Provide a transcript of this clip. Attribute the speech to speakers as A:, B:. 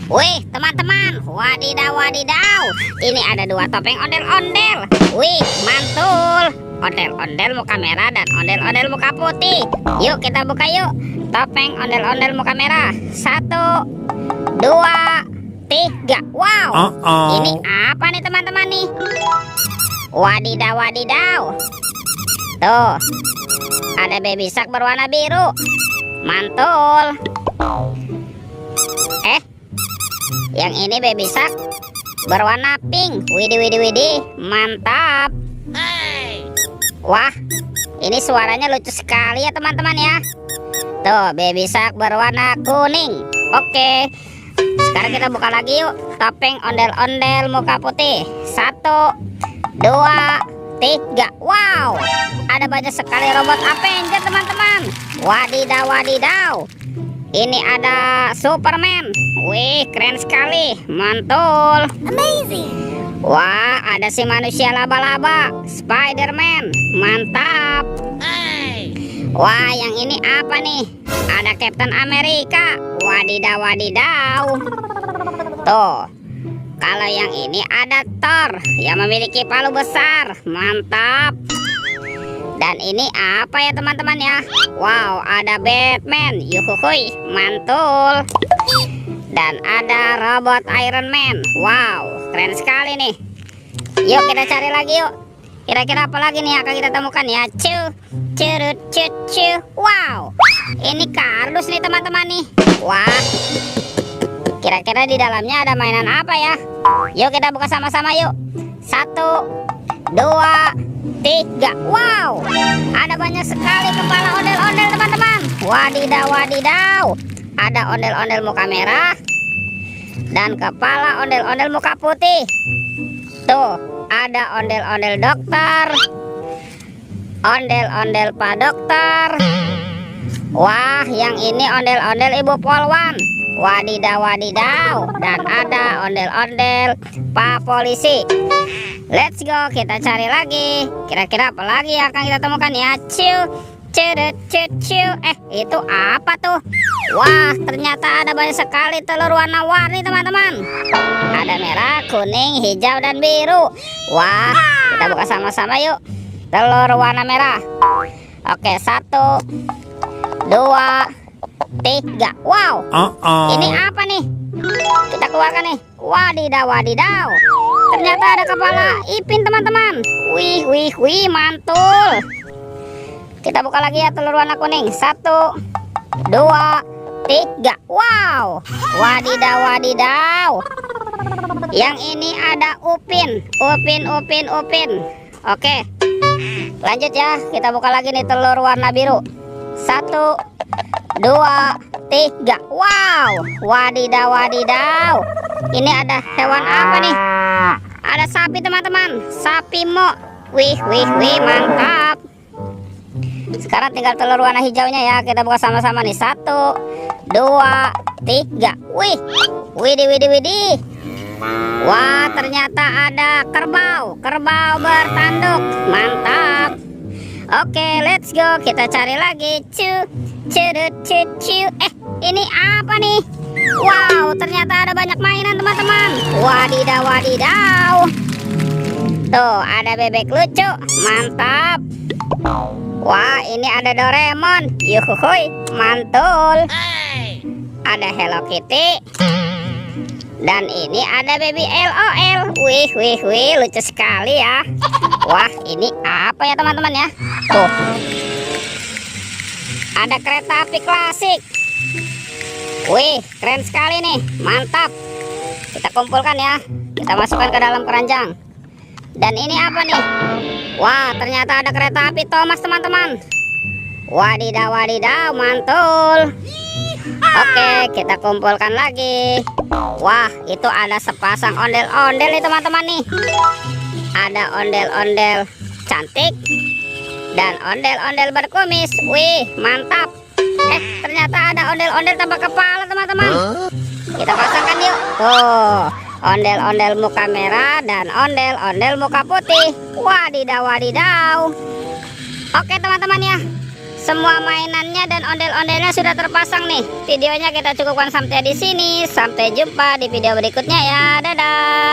A: Wih, teman-teman, wadidaw wadidaw. Ini ada dua topeng ondel-ondel. Wih, mantul. Ondel-ondel muka merah dan ondel-ondel muka putih. Yuk kita buka yuk. Topeng ondel-ondel muka merah. 1, 2, 3. Wow. Ini apa nih teman-teman nih? Wadidaw wadidaw. Tuh, ada baby shark berwarna biru. Mantul. Yang ini baby shark berwarna pink. Widih widih widih, mantap. Wah, ini suaranya lucu sekali ya teman-teman ya. Tuh, baby shark berwarna kuning. Oke, sekarang kita buka lagi yuk. Topeng ondel-ondel muka putih. 1, 2, 3. Wow, ada banyak sekali robot Avenger teman-teman. Wadidaw wadidaw. Ini ada Superman. Wih, keren sekali. Mantul.
B: Amazing.
A: Wah, ada si manusia laba-laba, Spider-Man. Mantap. Wah, yang ini apa nih? Ada Captain America. Wadidaw wadidaw. Tuh, kalau yang ini ada Thor yang memiliki palu besar. Mantap. Dan ini apa ya teman-teman ya? Wow, ada Batman. Yuhuhuy, mantul. Dan ada robot Iron Man. Wow, keren sekali nih. Yuk kita cari lagi yuk. Kira-kira apa lagi nih akan kita temukan ya? Curut cucu. Wow, ini kardus nih teman-teman nih. Wah, kira-kira di dalamnya ada mainan apa ya? Yuk kita buka sama-sama yuk. 1, 2, 3. Wow, ada banyak sekali kepala ondel-ondel teman-teman. Wadidaw wadidaw. Ada ondel-ondel muka merah dan kepala ondel-ondel muka putih. Tuh, ada ondel-ondel dokter, ondel-ondel pak dokter. Wah, yang ini ondel-ondel ibu polwan. Wadidaw wadidaw. Dan ada ondel-ondel pak polisi. Let's go, kita cari lagi. Kira-kira apa lagi yang akan kita temukan ya? Cucu. Itu apa tuh? Wah, ternyata ada banyak sekali telur warna-warni teman-teman. Ada merah, kuning, hijau, dan biru. Wah, kita buka sama-sama yuk. Telur warna merah. Oke, 1, 2, 3. Wow, ini apa nih? Kita keluarkan nih. Wadidaw wadidaw. Ternyata ada kepala Ipin teman-teman. Wih, mantul. Kita buka lagi ya telur warna kuning. 1, 2, 3. Wow, wadidaw wadidaw. Yang ini ada Upin. Oke, lanjut ya. Kita buka lagi nih telur warna biru. 1, 2, 3. Wow, wadidaw wadidaw. Ini ada hewan apa nih? Ada sapi teman-teman. Sapi mo. Wih, mantap. Sekarang tinggal telur warna hijaunya ya. Kita buka sama-sama nih. 1, 2, 3. Wih, widih. Wah, ternyata ada kerbau bertanduk. Mantap. Oke, let's go. Kita cari lagi. Curut cucu. Ini apa nih? Wow, ternyata ada banyak mainan teman-teman. Wadidaw wadidaw. Tuh, ada bebek lucu. Mantap. Wah, ini ada Doraemon. Yuhuhuy, mantul. Ada Hello Kitty. Dan ini ada baby LOL. Wih, lucu sekali ya. Wah, ini apa ya teman-teman ya? Tuh, ada kereta api klasik. Wih, keren sekali nih. Mantap. Kita kumpulkan ya. Kita masukkan ke dalam keranjang. Dan ini apa nih? Wah, ternyata ada kereta api Thomas teman-teman. Wadidaw wadidaw, mantul. Oke, kita kumpulkan lagi. Wah, itu ada sepasang ondel-ondel nih teman-teman nih. Ada ondel-ondel cantik dan ondel-ondel berkumis. Wih, mantap. Ternyata ada ondel-ondel tanpa kepala teman-teman. Kita pasangkan yuk. Tuh, ondel-ondel muka merah dan ondel-ondel muka putih. Wadidaw wadidaw. Oke teman-teman ya, Semua mainannya dan ondel-ondelnya sudah terpasang nih. Videonya kita cukupkan sampai di sini. Sampai jumpa di video berikutnya ya. Dadah.